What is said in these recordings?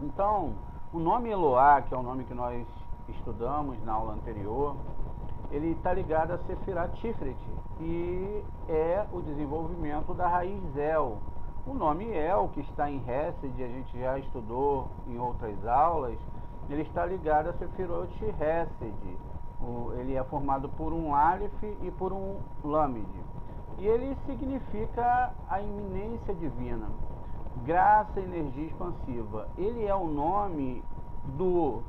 Então, o nome Eloá, que é o nome que nós estudamos na aula anterior, ele está ligado a Sefirat Tiferet, que é o desenvolvimento da raiz El. O nome El, que está em Hesed, a gente já estudou em outras aulas, ele está ligado a Sefirot Hesed. Ele é formado por um Aleph e por um Lamed. E ele significa a iminência divina, graça e energia expansiva. Ele é o nome do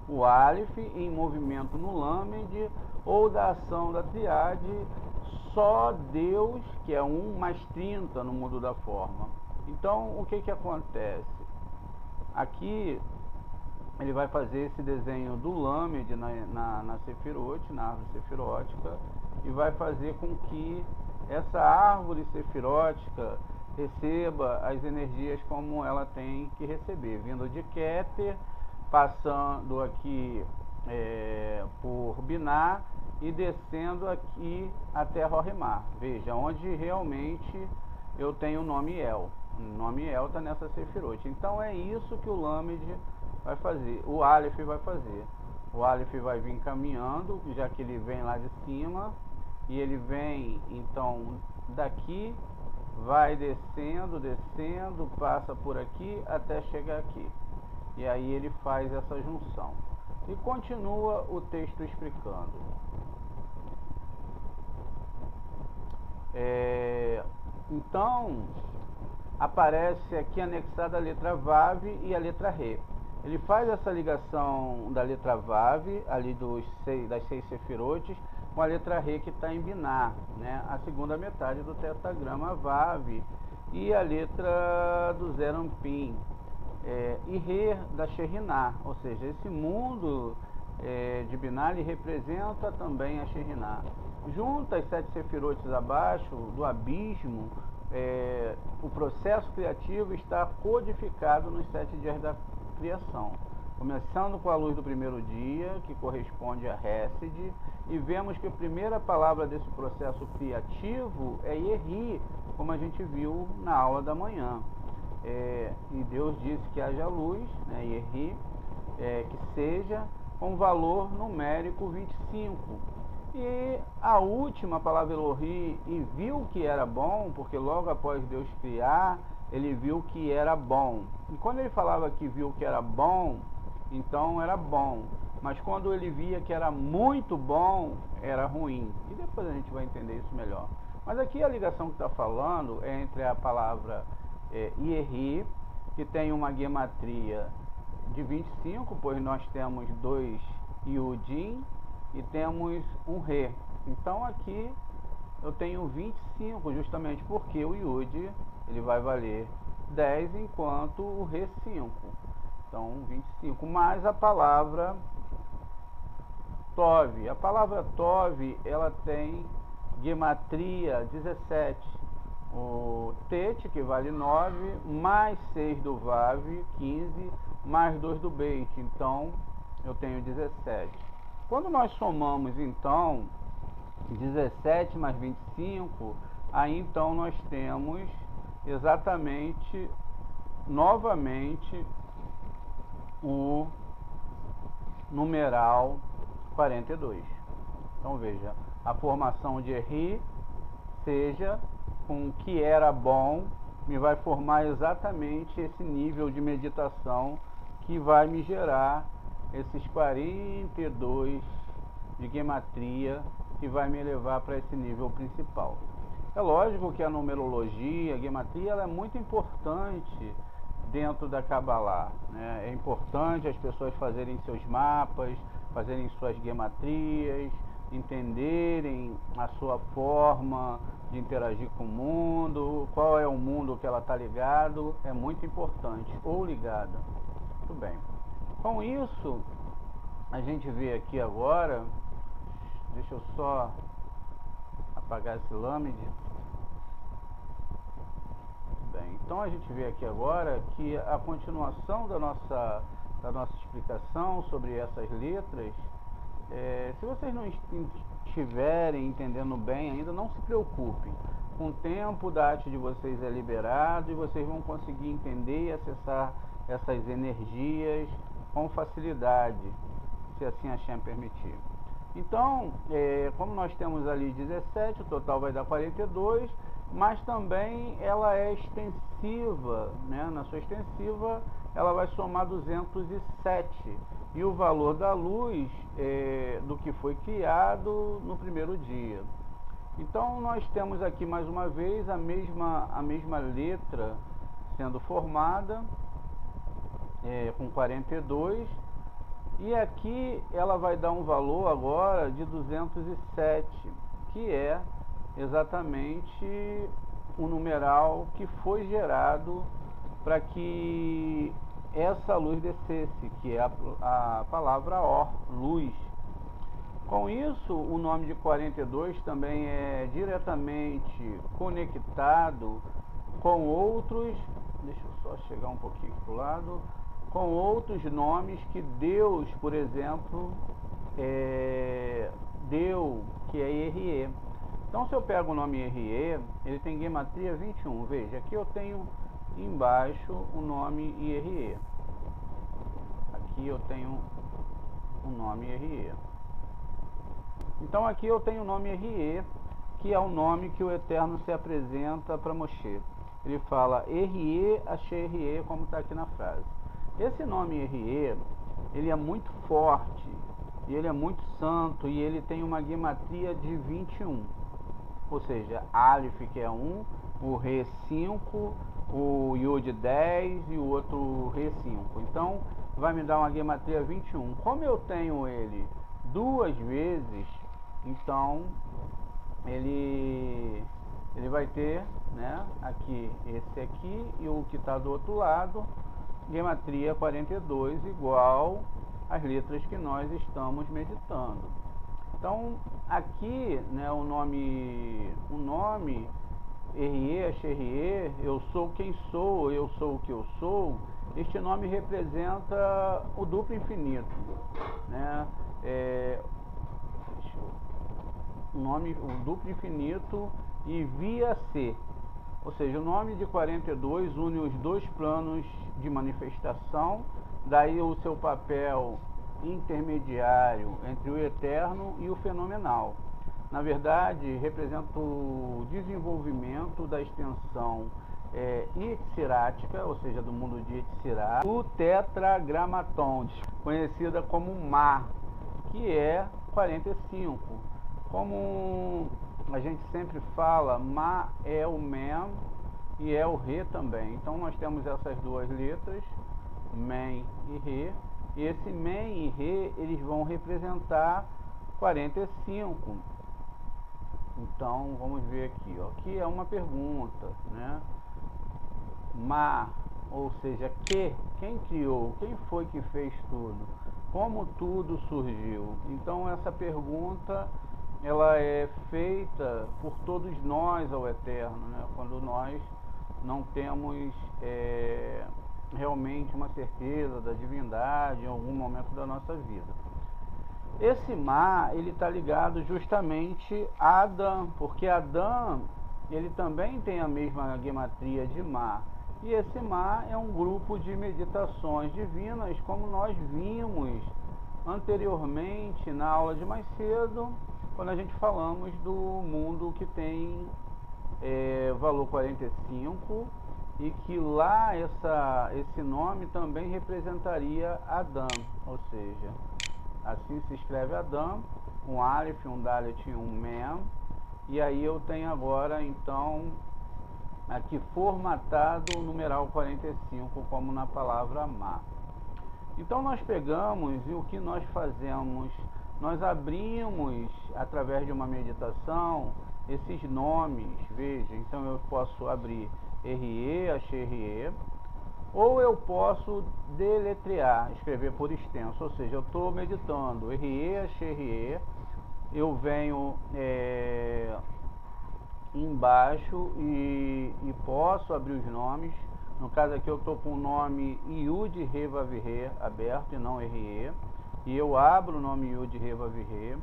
o Aleph em movimento no Lamed, ou da ação da triade, só Deus, que é 1 mais 30 no mundo da forma. Então, o que acontece? Aqui, ele vai fazer esse desenho do Lamed na Sefirot, na árvore sefirótica, e vai fazer com que essa árvore sefirótica receba as energias como ela tem que receber, vindo de Keter, passando aqui por Binah e descendo aqui até Rohemar. Veja, onde realmente eu tenho o nome El. O nome El está nessa Sefirot. Então é isso que o Lamed vai fazer, o Aleph vai fazer. O Aleph vai vir caminhando, já que ele vem lá de cima, e ele vem então daqui, vai descendo, passa por aqui até chegar aqui. E aí ele faz essa junção. E continua o texto explicando. Então, aparece aqui anexada a letra Vav e a letra Re. Ele faz essa ligação da letra Vav, ali das 6 sefirotes, com a letra Re que está em Binah, né? A segunda metade do tetagrama Vav, e a letra do Zerampim, e Re da Shekhinah, ou seja, esse mundo de Binah ele representa também a Shekhinah. Junto às 7 sefirotes abaixo do abismo, o processo criativo está codificado nos 7 dias da criação, começando com a luz do primeiro dia, que corresponde a Hesed, e vemos que a primeira palavra desse processo criativo é Yehi, como a gente viu na aula da manhã. E Deus disse que haja luz, né, Yehi, que seja com valor numérico 25. E a última palavra Elohi, e viu que era bom, porque logo após Deus criar, ele viu que era bom. E quando ele falava que viu que era bom, então era bom. Mas quando ele via que era muito bom, era ruim. E depois a gente vai entender isso melhor. Mas aqui a ligação que está falando é entre a palavra Yehi, que tem uma gematria de 25, pois nós temos 2 Yudim e temos um Re. Então aqui eu tenho 25, justamente porque o Yud ele vai valer 10, enquanto o Re 5. Então 25, mais a palavra Tov. A palavra Tov, ela tem gematria 17. O Tet, que vale 9, mais 6 do Vav, 15, mais 2 do Beit. Então eu tenho 17. Quando nós somamos então 17 mais 25, aí então nós temos exatamente, novamente, o numeral 42. Então veja, a formação de Ri, seja com o que era bom, me vai formar exatamente esse nível de meditação que vai me gerar esses 42 de gematria, que vai me levar para esse nível principal. É lógico que a numerologia, a gematria, ela é muito importante dentro da Kabbalah, né? É importante as pessoas fazerem seus mapas, fazerem suas gematrias, entenderem a sua forma de interagir com o mundo, qual é o mundo que ela está ligado, é muito importante, ou ligada. Muito bem. Com isso, a gente vê aqui agora, deixa eu só apagar esse Lamed. Bem, então a gente vê aqui agora que a continuação da nossa explicação sobre essas letras, se vocês não estiverem entendendo bem ainda, não se preocupem. Com o tempo, o DAT de vocês é liberado e vocês vão conseguir entender e acessar essas energias com facilidade, se assim a Shem permitir. Então, como nós temos ali 17, o total vai dar 42, mas também ela é extensiva, né? Na sua extensiva ela vai somar 207, e o valor da luz do que foi criado no primeiro dia. Então nós temos aqui mais uma vez a mesma letra sendo formada, com 42, e aqui ela vai dar um valor agora de 207, que é exatamente o numeral que foi gerado para que essa luz descesse, que é a palavra Or, luz. Com isso, o nome de 42 também é diretamente conectado com outros, deixa eu só chegar um pouquinho para o lado, com outros nomes que Deus, por exemplo, deu, que é IRE. Então, se eu pego o nome IRE, ele tem gematria 21. Veja, aqui eu tenho embaixo o nome IRE. Aqui eu tenho o nome IRE. Então, aqui eu tenho o nome IRE, que é o nome que o Eterno se apresenta para Moshe. Ele fala IRE, achei IRE, como está aqui na frase. Esse nome IRE, ele é muito forte, e ele é muito santo, e ele tem uma gematria de 21. Ou seja, Aleph, que é 1, o Re 5, o Yud 10 e o outro Re 5. Então, vai me dar uma gematria 21. Como eu tenho ele duas vezes, então ele vai ter, né, aqui, esse aqui e o que está do outro lado, gematria 42, igual às letras que nós estamos meditando. Então, aqui, né, o nome RE, XRE, eu sou quem sou, eu sou o que eu sou, este nome representa o duplo infinito, né? O duplo infinito e via C. Ou seja, o nome de 42 une os dois planos de manifestação, daí o seu papel intermediário entre o eterno e o fenomenal. Na verdade, representa o desenvolvimento da extensão Yetzirática, ou seja, do mundo de Yetzirá, o tetragramaton, conhecida como Ma, que é 45. Como a gente sempre fala, Ma é o Mem e é o Re também. Então nós temos essas duas letras, Mem e Re, e esse Mem e Re, eles vão representar 45. Então vamos ver aqui, ó. Aqui é uma pergunta, né? Ma, ou seja, quem criou, quem foi que fez tudo, como tudo surgiu. Então essa pergunta, ela é feita por todos nós ao Eterno, né? Quando nós não temos realmente uma certeza da divindade em algum momento da nossa vida. Esse Ma, ele está ligado justamente a Adão, porque Adão, ele também tem a mesma gematria de Ma. E esse Ma é um grupo de meditações divinas, como nós vimos anteriormente na aula de mais cedo, quando a gente falamos do mundo que tem valor 45, e que lá esse nome também representaria Adão, ou seja, assim se escreve Adão, um Aleph, um Dalet e um Mem, e aí eu tenho agora então aqui formatado o numeral 45 como na palavra Ma. Então nós pegamos e o que nós fazemos? Nós abrimos através de uma meditação esses nomes, veja, então eu posso abrir RE, HRE, ou eu posso deletrear, escrever por extenso, ou seja, eu estou meditando RE, HRE, eu venho embaixo e posso abrir os nomes. No caso aqui eu estou com o nome Yud Re Vav Re aberto e não RE, e eu abro o nome Yud Re Vav Re.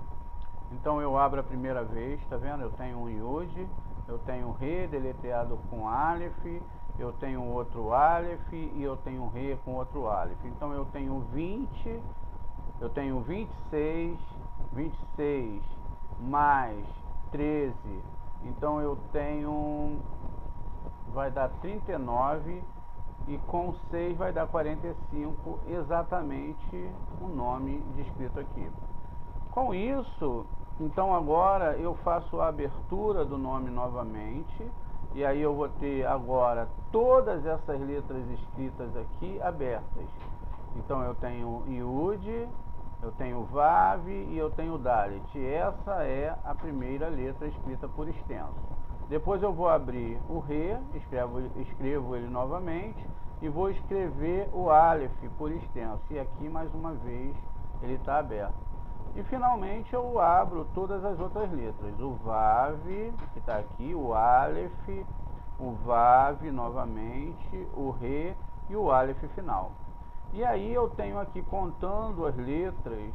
Então eu abro a primeira vez, tá vendo? Eu tenho um Yud, eu tenho Re deletreado com Aleph, eu tenho outro Aleph e eu tenho Re com outro Aleph. Então eu tenho 20, eu tenho 26 mais 13, então eu tenho, vai dar 39, e com 6 vai dar 45, exatamente o nome descrito aqui. Com isso, então agora eu faço a abertura do nome novamente, e aí eu vou ter agora todas essas letras escritas aqui abertas. Então eu tenho Yud, eu tenho Vav e eu tenho Dalet. Essa é a primeira letra escrita por extenso. Depois eu vou abrir o Re, escrevo ele novamente e vou escrever o Aleph por extenso. E aqui mais uma vez ele está aberto. E finalmente eu abro todas as outras letras. O Vav, que está aqui, o Aleph, o Vav novamente, o Re e o Aleph final. E aí eu tenho aqui, contando as letras,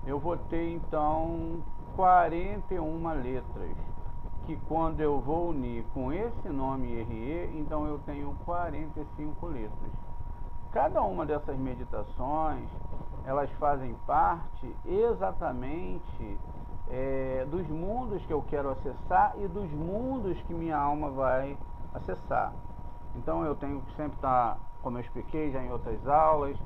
eu vou ter então 41 letras, que quando eu vou unir com esse nome RE, então eu tenho 45 letras. Cada uma dessas meditações, elas fazem parte exatamente dos mundos que eu quero acessar e dos mundos que minha alma vai acessar. Então eu tenho que sempre estar, como eu expliquei já em outras aulas,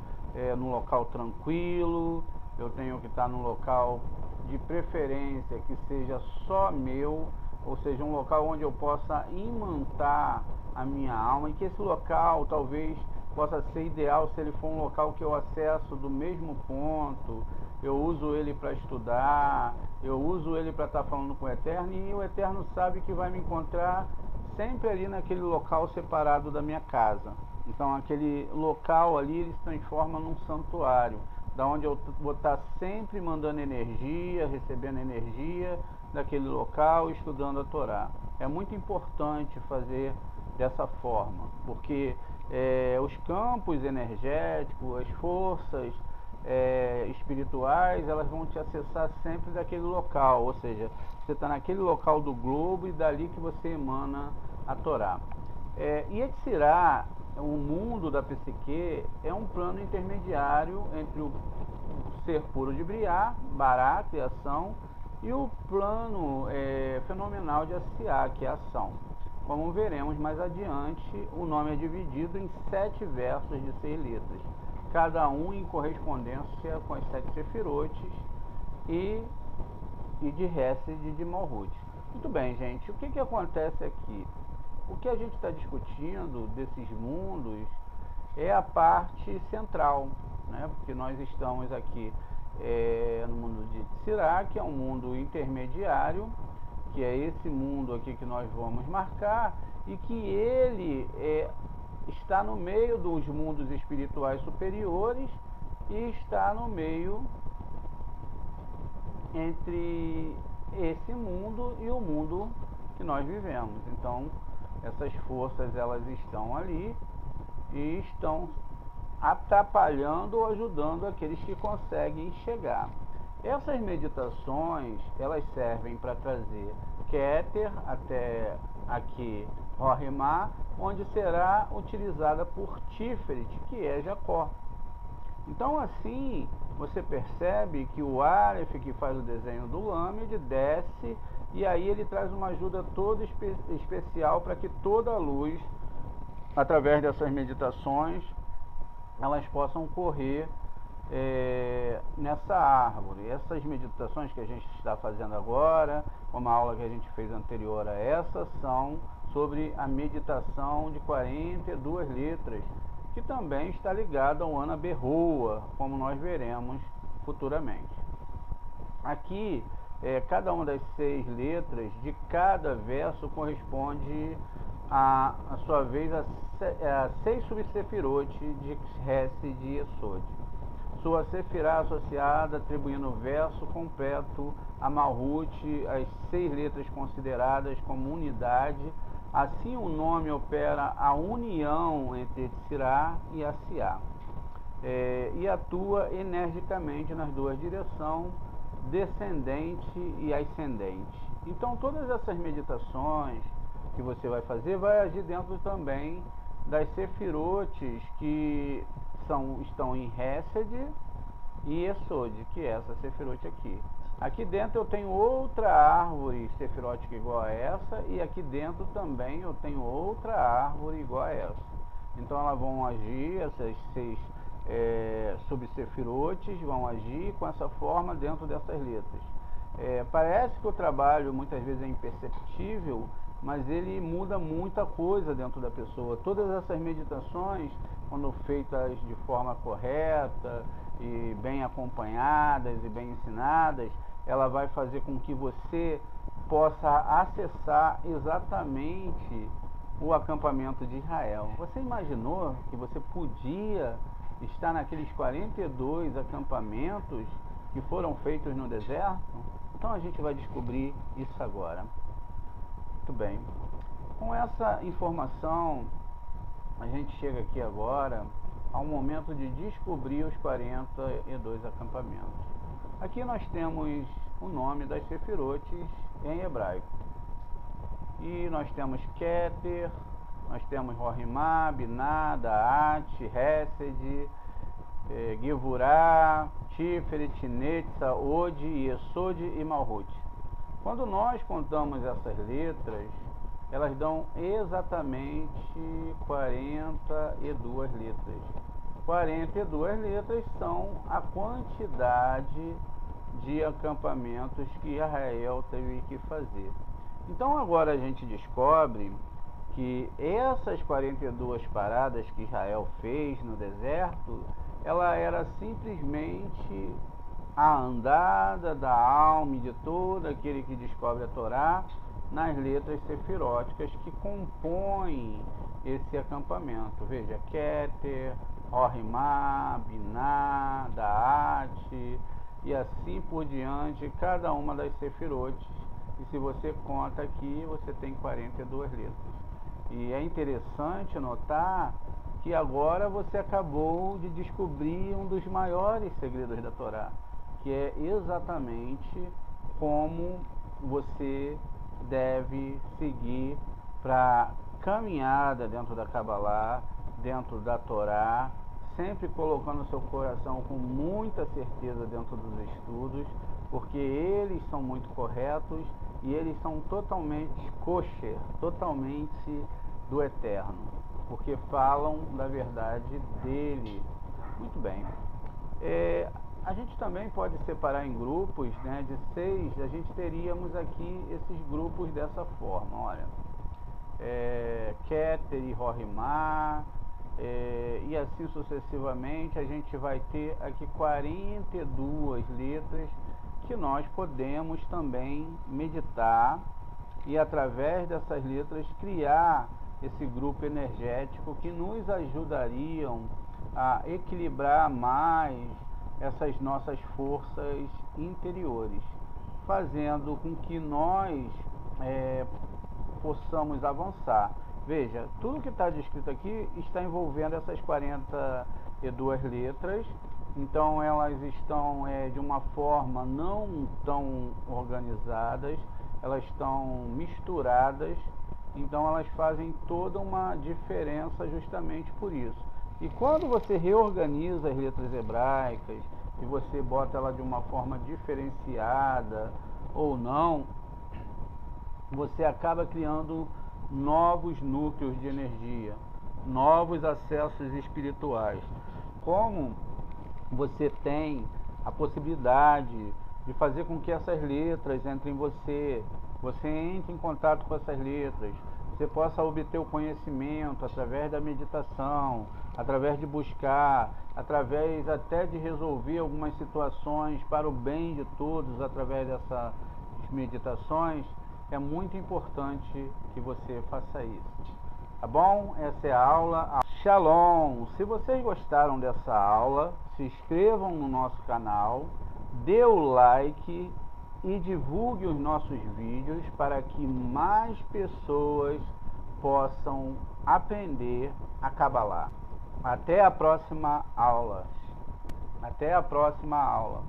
num local tranquilo, eu tenho que estar num local de preferência que seja só meu, ou seja, um local onde eu possa imantar a minha alma, e que esse local talvez possa ser ideal se ele for um local que eu acesso do mesmo ponto, eu uso ele para estudar, eu uso ele para estar falando com o Eterno, e o Eterno sabe que vai me encontrar sempre ali naquele local separado da minha casa. Então aquele local ali ele se transforma num santuário, da onde eu vou estar sempre mandando energia, recebendo energia daquele local, estudando a Torá. É muito importante fazer dessa forma, porque os campos energéticos, as forças espirituais, elas vão te acessar sempre daquele local, ou seja, você está naquele local do globo e dali que você emana a Torá. E Yetzirah, o mundo da psique, é um plano intermediário entre o ser puro de Briá, Bará, criação, e o plano fenomenal de Asiá, que é a ação. Como veremos mais adiante, o nome é dividido em 7 versos de 6 letras, cada um em correspondência com as 7 sefirotes e de Hesed e de Malhut. Muito bem, gente, o que acontece aqui? O que a gente está discutindo desses mundos é a parte central, né? Porque nós estamos aqui no mundo de Yetzirah, que é um mundo intermediário, que é esse mundo aqui que nós vamos marcar, e que ele está no meio dos mundos espirituais superiores e está no meio entre esse mundo e o mundo que nós vivemos. Então essas forças, elas estão ali e estão atrapalhando ou ajudando aqueles que conseguem chegar. Essas meditações, elas servem para trazer Keter até aqui Rohimá, onde será utilizada por Tiferet, que é Jacó. Então assim, você percebe que o Aleph, que faz o desenho do Lamed, desce, e aí ele traz uma ajuda toda especial para que toda a luz, através dessas meditações, elas possam correr nessa árvore. Essas meditações que a gente está fazendo agora, como a aula que a gente fez anterior a essa, são sobre a meditação de 42 letras, que também está ligada ao Ana Berroa, como nós veremos futuramente. Aqui, cada uma das 6 letras de cada verso corresponde a sua vez a 6 subsefirotes de Hesed e Yesod. Sua sefirá associada, atribuindo o verso completo a Malhut, as 6 letras consideradas como unidade. Assim o nome opera a união entre Yetzirah e Asiá, e atua energicamente nas duas direções, descendente e ascendente. Então todas essas meditações que você vai fazer vai agir dentro também das sefirotes que estão em Hesed e Esod, que é essa sefirote aqui. Aqui dentro eu tenho outra árvore sefirótica igual a essa, e aqui dentro também eu tenho outra árvore igual a essa. Então elas vão agir, essas 6 subsefirotes vão agir com essa forma dentro dessas letras. Parece que o trabalho muitas vezes é imperceptível, mas ele muda muita coisa dentro da pessoa. Todas essas meditações, quando feitas de forma correta e bem acompanhadas e bem ensinadas, ela vai fazer com que você possa acessar exatamente o acampamento de Israel. Você imaginou que você podia estar naqueles 42 acampamentos que foram feitos no deserto? Então a gente vai descobrir isso agora. Muito bem. Com essa informação, a gente chega aqui agora ao momento de descobrir os 42 acampamentos. Aqui nós temos o nome das sefirotes em hebraico. E nós temos Keter, nós temos Rohimá, Biná, Daat, Hesed, Gevurah, Tiferet, Netza, Od, Yesod e Malhut. Quando nós contamos essas letras, elas dão exatamente 42 letras. 42 letras são a quantidade de acampamentos que Israel teve que fazer. Então agora a gente descobre que essas 42 paradas que Israel fez no deserto, ela era simplesmente a andada da alma e de todo aquele que descobre a Torá nas letras sefiróticas que compõem esse acampamento. Veja, Keter, Rohimá, Biná, Daat e assim por diante, cada uma das sefirotes. E se você conta aqui, você tem 42 letras. E é interessante notar que agora você acabou de descobrir um dos maiores segredos da Torá, que é exatamente como você deve seguir para caminhada dentro da Kabbalah, dentro da Torá, sempre colocando seu coração com muita certeza dentro dos estudos, porque eles são muito corretos e eles são totalmente kosher, totalmente do eterno, porque falam da verdade dele. Muito bem. A gente também pode separar em grupos, né, de 6, a gente teríamos aqui esses grupos dessa forma, olha. Keter e Rohimá, e assim sucessivamente, a gente vai ter aqui 42 letras que nós podemos também meditar e através dessas letras criar esse grupo energético que nos ajudariam a equilibrar mais essas nossas forças interiores, fazendo com que nós possamos avançar. Veja, tudo que está descrito aqui está envolvendo essas 42 letras, então elas estão de uma forma não tão organizadas, elas estão misturadas, então elas fazem toda uma diferença justamente por isso. E quando você reorganiza as letras hebraicas e você bota ela de uma forma diferenciada ou não, você acaba criando novos núcleos de energia, novos acessos espirituais. Como você tem a possibilidade de fazer com que essas letras entrem em você, você entre em contato com essas letras, você possa obter o conhecimento através da meditação, através de buscar, através até de resolver algumas situações para o bem de todos através dessas meditações. É muito importante que você faça isso, tá bom? Essa é a aula. Shalom! Se vocês gostaram dessa aula, se inscrevam no nosso canal, dê o like e divulgue os nossos vídeos para que mais pessoas possam aprender a Kabbalah. Até a próxima aula. Até a próxima aula.